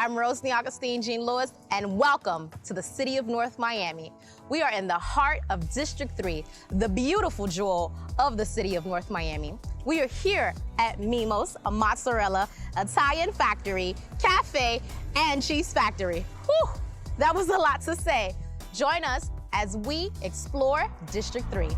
I'm Rosenny Augustine Jean-Louis, and welcome to the city of North Miami. We are in the heart of District 3, the beautiful jewel of the city of North Miami. We are here at Mimmo's, a mozzarella Italian factory, cafe, and cheese factory. Whew, that was a lot to say. Join us as we explore District 3.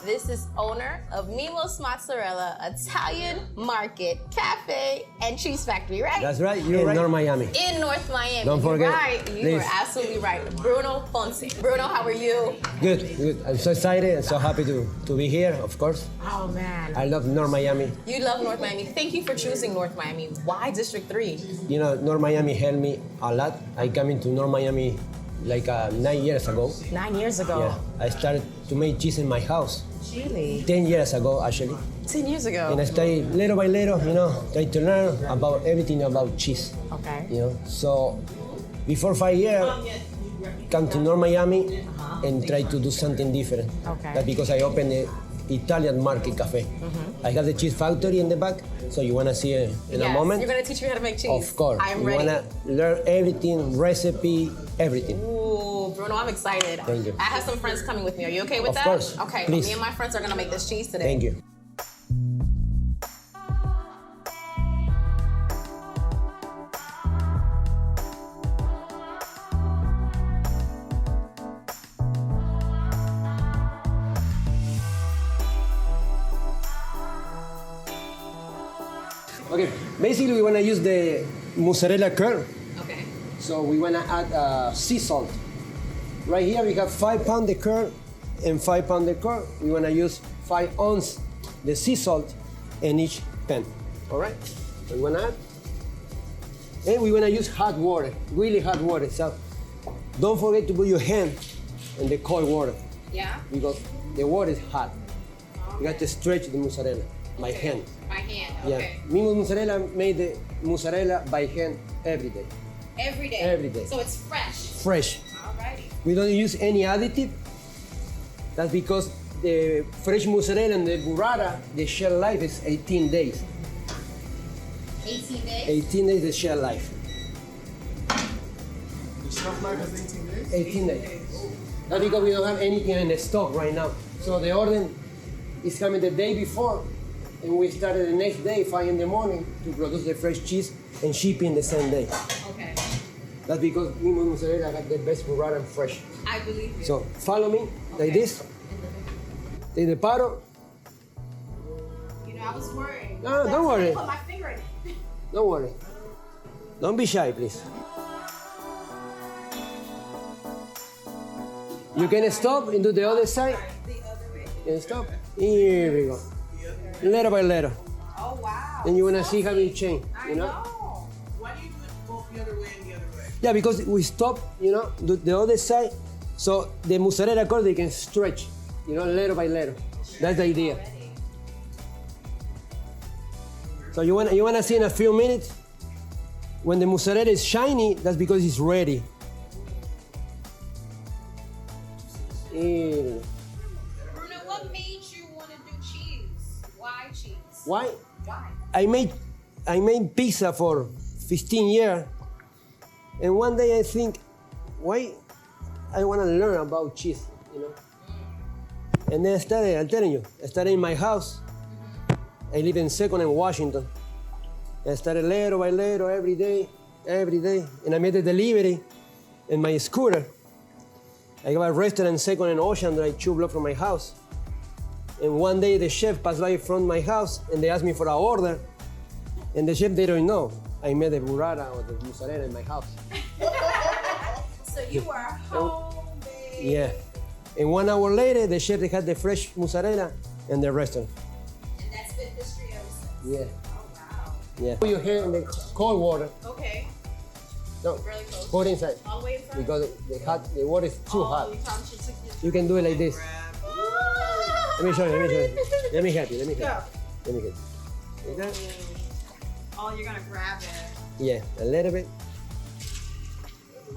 This is owner of Mimmo's Mozzarella Italian Market, Cafe, and Cheese Factory, right? That's right, you're right. In North Miami. In North Miami. Don't forget. You're right, you are absolutely right. Bruno Ponce. Bruno, how are you? Good, good. I'm so excited and so happy to be here, of course. Oh, man. I love North Miami. You love North Miami. Thank you for choosing North Miami. Why District 3? You know, North Miami helped me a lot. I came into North Miami like 9 years ago. 9 years ago? Yeah, I started to make cheese in my house. Really? 10 years ago, actually. 10 years ago? And I started little by little, try to learn about everything about cheese. Okay. So before 5 years, come to North Miami and try to do something different. Okay. That's because I opened the Italian Market Cafe. I have the cheese factory in the back, so you want to see it in a moment? You're going to teach me how to make cheese. Of course. I'm ready. You want to learn everything, recipe, everything. Ooh, Bruno, I'm excited. Thank you. I have some friends coming with me. Are you okay with that? Of course. Okay, Please. me and my friends are going to make this cheese today. Thank you. Okay, basically we want to use the mozzarella curd. Okay. So we want to add sea salt. Right here we have 5 pounds of curd and 5 pounds of curd. We want to use 5 ounces the sea salt in each pan. All right? So we want to add. And we want to use hot water, really hot water. So don't forget to put your hand in the cold water. Yeah? Because the water is hot. You got to stretch the mozzarella by hand. By hand, Yeah. okay. Mimmo Mozzarella made the mozzarella by hand every day. Every day? Every day. So it's fresh? Fresh. Alrighty. We don't use any additive. That's because the fresh mozzarella and the burrata, the shelf life is 18 days. 18 days? 18 days the shelf life. The shelf life is 18 days? 18 days. That's because we don't have anything in the stock right now. So the order is coming the day before, and we started the next day, 5 in the morning, to produce the fresh cheese and shipping the same day. Okay. That's because Mimmo Mozzarella got the best burrata and fresh. I believe you. So follow me, like this. Take the paddle. You know, I was worried. No, don't worry. Put my finger in it. Don't worry. Don't be shy, please. You can stop and do the other side. The other way. You can stop. Here we go. Little by little. Oh, wow. And you want to see how it change, I know. Why do you do it both the other way and the other way? Yeah, because we stop, do the other side, so the mozzarella curd, they can stretch, little by little. That's the idea. So you want to see in a few minutes, when the mozzarella is shiny, that's because it's ready. Bruno, what made you want to do cheese? Why cheese? Why? Why? I made pizza for 15 years, and one day I think, why I want to learn about cheese, And then I'm telling you, I started in my house. I live in 2nd and Washington. I started little by little, every day, and I made a delivery in my scooter. I got a restaurant in 2nd and Ocean, like 2 blocks from my house. And one day the chef passed by from my house and they asked me for an order. And the chef, they don't know. I made the burrata or the mozzarella in my house. So you are homemade. Yeah. And 1 hour later, the chef, they had the fresh mozzarella in the restaurant. And that's been history ever since. Yeah. Oh, wow. Yeah. Put your hand in the cold water. Okay. No, Really close. put it inside. All the way in front? Because the water is too hot. You probably should take your... You can do it like this. Ah! Let me show you, let me show you. Let me help you, let me help Go. you. Let me help you. Okay? Oh, you're gonna grab it. Yeah, a little bit.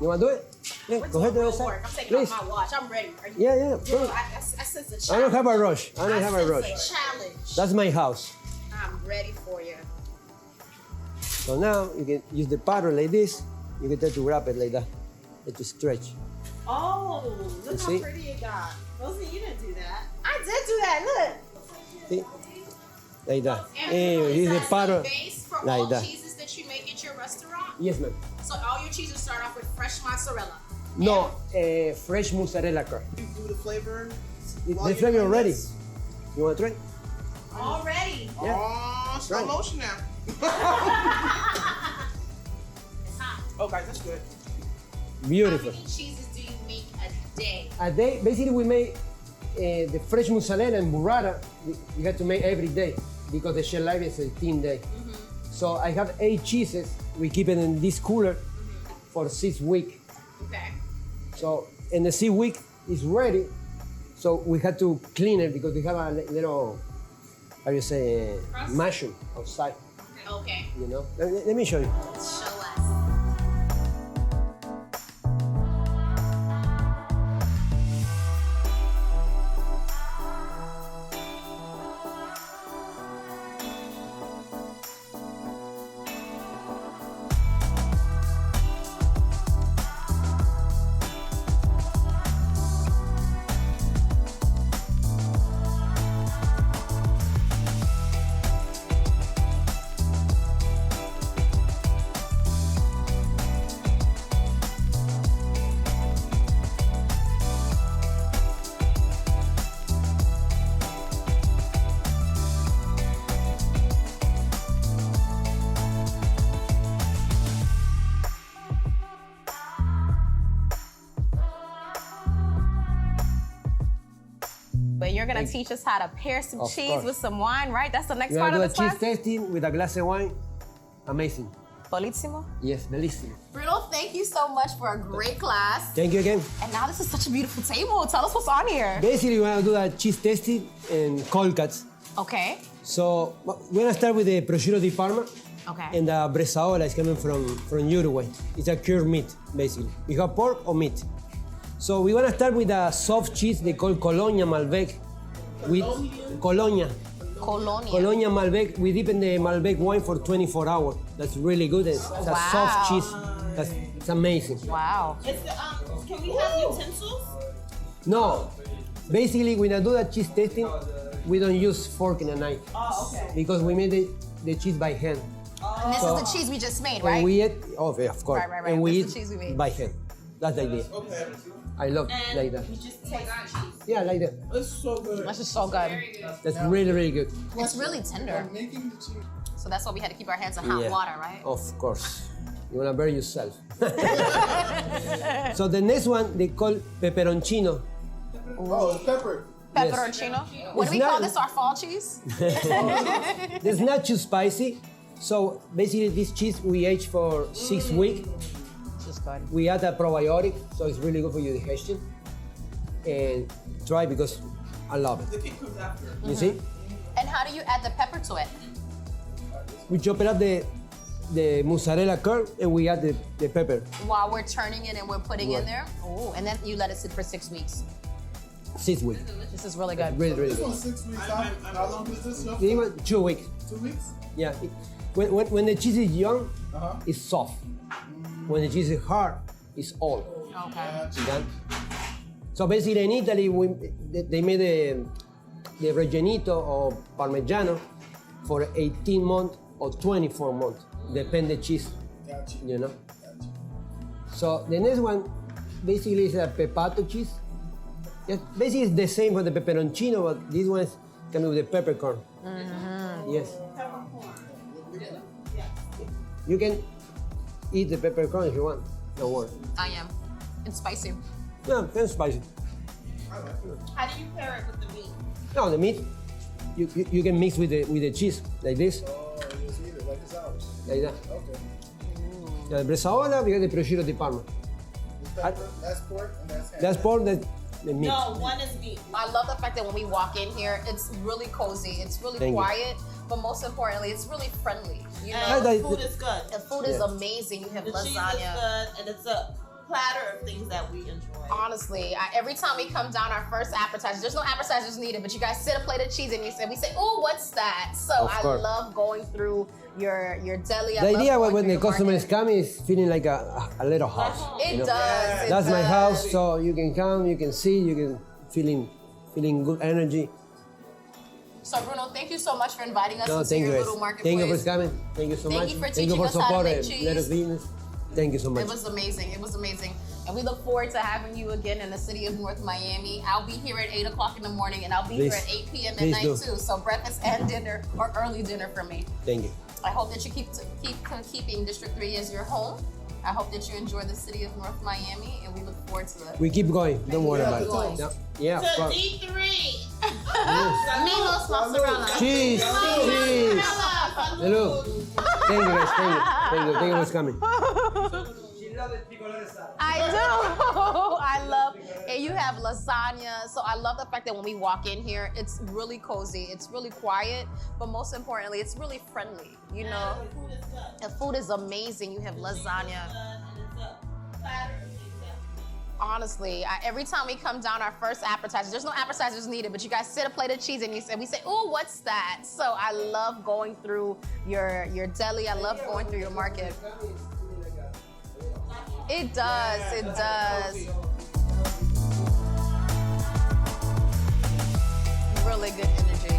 You want to do it? Yeah, We're go ahead to doing the real other work. I'm side. taking Please. off my watch. I'm ready. Are you? Yeah, yeah. Bro, Please. I sense a I challenge. don't have a rush. I don't have a rush. sense a challenge. That's my house. I'm ready for you. So now you can use the paddle like this. You can try to wrap it like that. Let it stretch. Oh, look You how see? pretty it got. Rosie, you didn't do that. I did do that. Look. See? Like that. And And is use the that paddle the base for like all that. cheeses that you make at your restaurant? Yes, ma'am. So all your cheeses start off with fresh mozzarella. No, fresh mozzarella curd. You do the flavor. The while you're flavor doing already. this? You want to try? Already. Yeah. Oh, slow Right. motion now. It's hot. Oh, guys, that's good. Beautiful. How many cheeses do you make a day? A day, basically we make the fresh mozzarella and burrata. You have to make every day because the shelf life is 18 days. So I have 8 cheeses. We keep it in this cooler for 6 weeks. Okay. So, and the 6 week is ready. So we had to clean it because we have a little, how do you say, Crust? mushroom outside, Okay. you know. Let me show you. Show us. But you're gonna teach us how to pair some Of cheese course. with some wine, right? That's the next You part want of to the do a cheese class? tasting with a glass of wine? Amazing. Bellissimo. Yes, bellissimo. Bruno, thank you so much for a great class. Thank you again. And now this is such a beautiful table. Tell us what's on here. Basically, we want to do a cheese tasting and cold cuts. Okay. So we're gonna start with the prosciutto di Parma Okay. and the bresaola is coming from Uruguay. It's a cured meat, basically. You have pork or meat. So we're gonna start with a soft cheese they call Colonia Malbec. With Colonia. Colonia. Colonia Malbec. We dip in the Malbec wine for 24 hours. That's really good. It's a Wow. soft cheese. It's amazing. Wow. Can we have utensils? No, basically when I do that cheese tasting, we don't use fork and a knife Oh, okay. because we made the cheese by hand. And this So- is the cheese we just made, And right? we eat, oh yeah, of course. Right. And we This eat is the cheese we made. by hand. That's the idea. Okay. I love And like that. you just take cheese. Yeah, like that. It's so good. This is so good. That's really, really good. It's really tender. Making the cheese. So that's why we had to keep our hands in hot Yeah. water, right? Of course. You wanna burn yourself. So the next one they call peperoncino. Oh, pepper. Pepperoncino. What It's do we call not- this? Our fall cheese? It's not too spicy. So basically this cheese we age for 6 weeks. This is good. We add a probiotic, so it's really good for your digestion. And try because I love it. The cake comes after. You see? And how do you add the pepper to it? We chop it up the mozzarella curd and we add the pepper. While we're turning it and we're putting in Right. there? Oh, and then you let it sit for 6 weeks. 6 weeks. This is really good. Really, really This good. one's 6 weeks. How long is this? Even 2 weeks. 2 weeks? Yeah. When the cheese is young, Uh-huh. it's soft. When the cheese is hard, it's old. Okay. You got it? So basically in Italy, they made the Reggianito or Parmigiano for 18 months or 24 months, depend the cheese, Gotcha. you know? Gotcha. So the next one basically is a pepato cheese. Yeah, basically it's the same for the pepperoncino, but this one is coming with the peppercorn. Yes. You can eat the peppercorn if you want. Don't worry. I am. It's spicy. No, it's spicy. How do you pair it with the meat? No, the meat, you can mix with the cheese, like this, Oh, you just eat it like it's ours. like that. Okay. Yeah, the bresaola, we got the prosciutto di Parma. This pepper, that's pork, and that's ham. That's pork, that's the meat. No, one is meat. I love the fact that when we walk in here, it's really cozy. It's really Thank you. quiet, but most importantly, it's really friendly. You know, And that- the food is good. the food is Yeah. amazing. You have The cheese is lasagna. good, and it's a platter of things that we enjoy. Honestly, every time we come down, our first appetizer, there's no appetizers needed, but you guys sit a plate of cheese and we say, "Oh, what's that?" So Of I course. love going through your deli. I The love idea going when through the your customer is market. coming is feeling like a little house. It you know? does. It That's my does. house, so you can come, you can see, you can feeling good energy. So Bruno, thank you so much for inviting us No, into thank your you. little marketplace. Thank you for coming. Thank you so Thank much. you for Thank you teaching for us how to supporting make cheese. Little Business. Thank you so much. It was amazing. It was amazing. And we look forward to having you again in the city of North Miami. I'll be here at 8 o'clock in the morning, and I'll be Please. here at 8 p.m. at Please night do. too. So breakfast and dinner, or early dinner for me. Thank you. I hope that you keep keeping District 3 as your home. I hope that you enjoy the city of North Miami, and we look forward to it. We keep going. Don't worry Yeah, about keep going. it. Yeah, of To course. D3. Mimmo's mozzarella. Cheese, cheese. Hello. Thank you guys. Thank you. Thank you. Thank you for coming. I do. I love, and you have lasagna. So I love the fact that when we walk in here, it's really cozy, it's really quiet, but most importantly, it's really friendly. You know, The food is good. the food is amazing. You have lasagna. And it's a platter of things that Honestly, every time we come down, our first appetizer, there's no appetizers needed, but you guys sit a plate of cheese and we say, "Oh, what's that?" So I love going through your deli. I love going through your market. It does. It does. Really good energy.